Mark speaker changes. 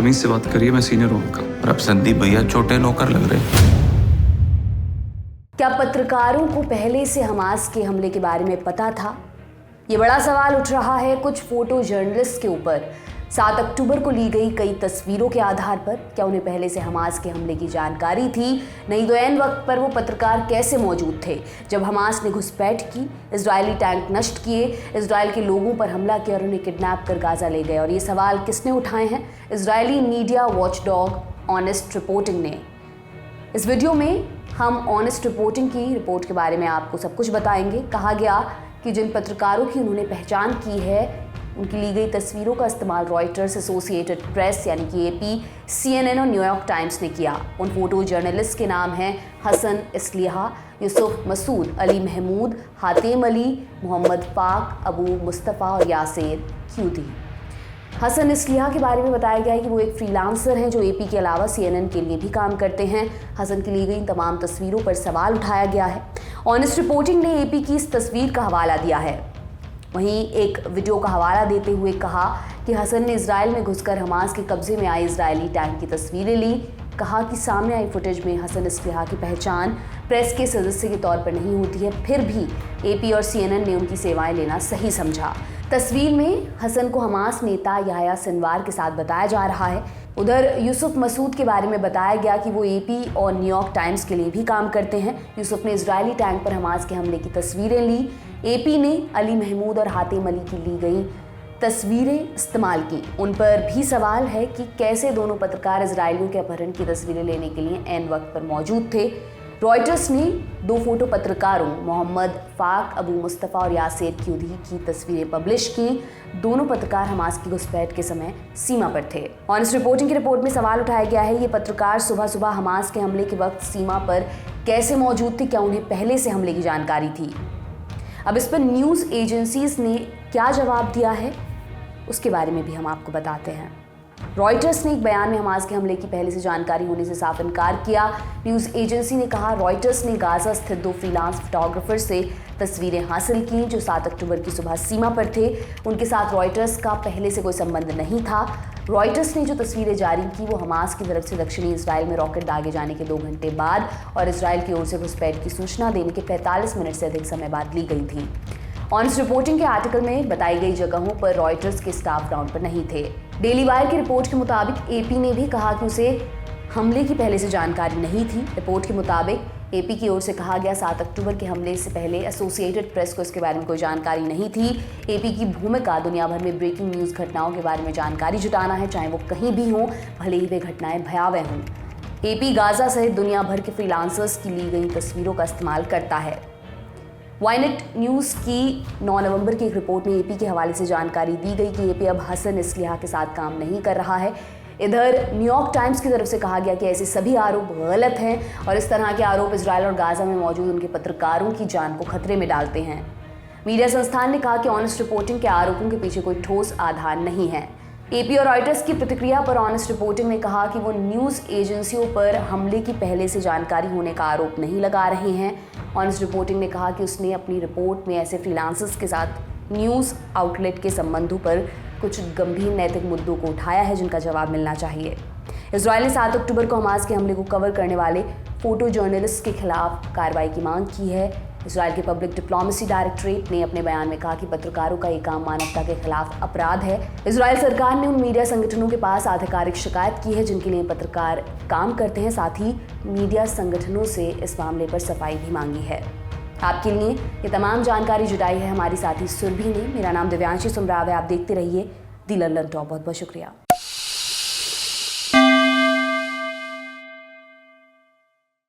Speaker 1: तमीज से बात करिए, मैं सीनियर हूँ उनका।
Speaker 2: और अब संदीप भैया छोटे नौकर लग रहे।
Speaker 3: क्या पत्रकारों को पहले से हमास के हमले के बारे में पता था? ये बड़ा सवाल उठ रहा है कुछ फोटो जर्नलिस्ट के ऊपर। 7 अक्टूबर को ली गई कई तस्वीरों के आधार पर क्या उन्हें पहले से हमास के हमले की जानकारी थी? नहीं तो ऐन वक्त पर वो पत्रकार कैसे मौजूद थे जब हमास ने घुसपैठ की, इजरायली टैंक नष्ट किए, इजराइल के लोगों पर हमला किया और उन्हें किडनैप कर गाजा ले गए? और ये सवाल किसने उठाए हैं? Israeli media watchdog honest reporting ने। इस वीडियो में हम ऑनेस्ट रिपोर्टिंग की रिपोर्ट के बारे में आपको सब कुछ बताएंगे। कहा गया कि जिन पत्रकारों की उन्होंने पहचान की है, उनकी ली गई तस्वीरों का इस्तेमाल रॉयटर्स, एसोसिएटेड प्रेस यानी कि AP, CNN और न्यूयॉर्क टाइम्स ने किया। उन फोटो जर्नलिस्ट के नाम हैं हसन इस्लिहा, यूसुफ मसूद, अली महमूद, हातिम अली, मोहम्मद फाक, अबू मुस्तफ़ा और यासिर क्यूदी। हसन इस्लिहा के बारे में बताया गया है कि वो एक फ्रीलांसर हैं जो AP के अलावा CNN के लिए भी काम करते हैं। हसन की ली गई तमाम तस्वीरों पर सवाल उठाया गया है। ऑनेस्ट रिपोर्टिंग ने AP की इस तस्वीर का हवाला दिया है। वहीं एक वीडियो का हवाला देते हुए कहा कि हसन ने इजराइल में घुसकर हमास के कब्जे में आए इजरायली टैंक की तस्वीरें ली। कहा कि सामने आई फुटेज में हसन इस्लिहा की पहचान प्रेस के सदस्य के तौर पर नहीं होती है, फिर भी AP और CNN ने उनकी सेवाएं लेना सही समझा। तस्वीर में हसन को हमास नेता याह्या सिनवार के साथ बताया जा रहा है। उधर यूसुफ मसूद के बारे में बताया गया कि वो AP और न्यूयॉर्क टाइम्स के लिए भी काम करते हैं। यूसुफ ने इजरायली टैंक पर हमास के हमले की तस्वीरें ली। AP ने अली महमूद और हातिम अली की ली गई तस्वीरें इस्तेमाल की। उन पर भी सवाल है कि कैसे दोनों पत्रकार इजरायलियों के अपहरण की तस्वीरें लेने के लिए ऐन वक्त पर मौजूद थे। रॉयटर्स ने 2 फोटो पत्रकारों मोहम्मद फाक, अबू मुस्तफ़ा और यासिर क्यूदी की तस्वीरें पब्लिश की। दोनों पत्रकार हमास की घुसपैठ के समय सीमा पर थे। ऑनेस्ट रिपोर्टिंग की रिपोर्ट में सवाल उठाया गया है ये पत्रकार सुबह सुबह हमास के हमले के वक्त सीमा पर कैसे मौजूद थे? क्या उन्हें पहले से हमले की जानकारी थी? अब इस पर न्यूज़ एजेंसीज ने क्या जवाब दिया है उसके बारे में भी हम आपको बताते हैं। रॉयटर्स ने एक बयान में हमास के हमले की पहले से जानकारी होने से साफ इनकार किया। न्यूज़ एजेंसी ने कहा रॉयटर्स ने गाजा स्थित 2 फ्रीलांस फोटोग्राफर से तस्वीरें हासिल की जो 7 अक्टूबर की सुबह सीमा पर थे। उनके साथ रॉयटर्स का पहले से कोई संबंध नहीं था। रॉयटर्स ने जो तस्वीरें जारी की वो हमास की तरफ से दक्षिणी इजराइल में रॉकेट दागे जाने के 2 घंटे बाद और इजराइल की ओर से घुसपैठ की सूचना देने के 45 मिनट से अधिक समय बाद ली गई थी। ऑनेस्ट रिपोर्टिंग के आर्टिकल में बताई गई जगहों पर रॉयटर्स के स्टाफ ग्राउंड पर नहीं थे। डेली वायर की रिपोर्ट के मुताबिक AP ने भी कहा कि उसे हमले की पहले से जानकारी नहीं थी। रिपोर्ट के मुताबिक AP की ओर से कहा गया 7 अक्टूबर के हमले से पहले एसोसिएटेड प्रेस को इसके बारे में कोई जानकारी नहीं थी। AP की भूमिका दुनिया भर में ब्रेकिंग न्यूज़ घटनाओं के बारे में जानकारी जुटाना है, चाहे वो कहीं भी हों, भले ही वे घटनाएं भयावह हों। AP गाजा सहित दुनिया भर के फ्रीलांसर्स की ली गई तस्वीरों का इस्तेमाल करता है। वायनेट न्यूज़ की 9 नवंबर की एक रिपोर्ट में AP के हवाले से जानकारी दी गई कि AP अब हसन इस्लिहा के साथ काम नहीं कर रहा है। इधर न्यूयॉर्क टाइम्स की तरफ से कहा गया कि ऐसे सभी आरोप गलत हैं और इस तरह के आरोप इजराइल और गाजा में मौजूद उनके पत्रकारों की जान को खतरे में डालते हैं। मीडिया संस्थान ने कहा कि ऑनेस्ट रिपोर्टिंग के आरोपों के पीछे कोई ठोस आधार नहीं है। AP और रॉयटर्स की प्रतिक्रिया पर ऑनेस्ट रिपोर्टिंग ने कहा कि वो न्यूज़ एजेंसियों पर हमले की पहले से जानकारी होने का आरोप नहीं लगा रहे हैं। ऑनेस्ट रिपोर्टिंग ने कहा कि उसने अपनी रिपोर्ट में ऐसे फ्रीलांसर्स के साथ न्यूज़ आउटलेट के संबंधों पर कुछ गंभीर नैतिक मुद्दों को उठाया है जिनका जवाब मिलना चाहिए। इजराइल ने 7 अक्टूबर को हमास के हमले को कवर करने वाले फोटो जर्नलिस्ट के खिलाफ कार्रवाई की मांग की है। इजराइल के पब्लिक डिप्लोमेसी डायरेक्टरेट ने अपने बयान में कहा कि पत्रकारों का ये काम मानवता के खिलाफ अपराध है। इजराइल सरकार ने उन मीडिया संगठनों के पास आधिकारिक शिकायत की है जिनके लिए पत्रकार काम करते हैं। साथ ही मीडिया संगठनों से इस मामले पर सफाई भी मांगी है। आपके लिए ये तमाम जानकारी जुटाई है हमारी साथी सुरभि ने। मेरा नाम दिव्यांशी सुमराव है। आप देखते रहिए दी लंदन टॉप। बहुत बहुत शुक्रिया।